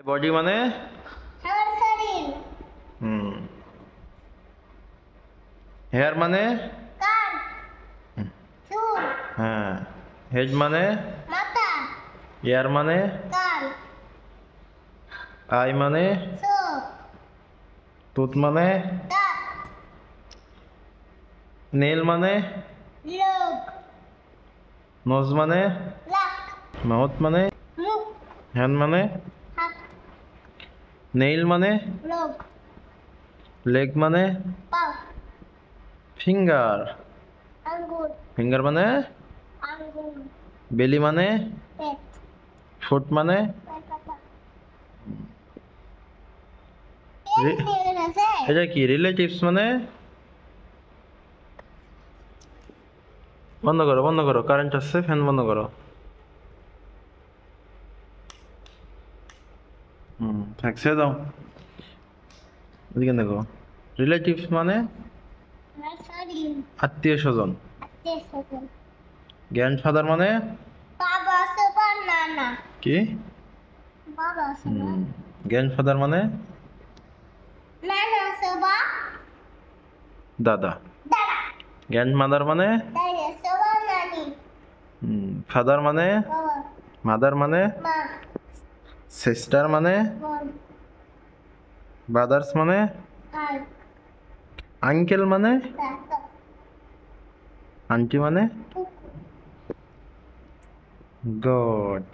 Body মানে আমার শরীর। হুম। হেয়ার মানে কান, চুল, হ্যাঁ। হেড মানে মাথা, ইয়ার মানে কান, আই মানে চোখ, টুথ মানে দাঁত, নেল মানে লোক, নোজ মানে লাক, মাউথ মানে মুখ, হ্যান্ড মানে হাত, নেইল মানে লোক, লেগ মানে পা, ফিঙ্গার। আঙ্গুর, ফিঙ্গার মানে আঙ্গুর, বেলি মানে পেট, ফুট মানে পাতা। রি- পেন আছে? এটা কি রিলেটিভস মানে বন্ধ করো বন্ধ করো, কারেন্ট আসছে, ফ্যান বন্ধ করো। থাকছে দাও, এদিকে দেখো। রিলেটিভস মানে আমার শরীর, আত্মীয় স্বজন। আত্মীয়-স্বজন। গ্র্যান্ডফাদার মানে বাবা আছে বা নানা? কি? বাবা আছে বা গ্র্যান্ডফাদার মানে নানা আছে বা দাদা। দাদা? গ্র্যান্ডমাদার মানে দাদি আছে বা নানি? ফাদার মানে বাবা, মাদার মানে মা, সিস্টার মানে বোন, ব্রাদার্স মানে ভাই, আঙ্কেল মানে দাদা, আন্টি মানে কুকুর। গড।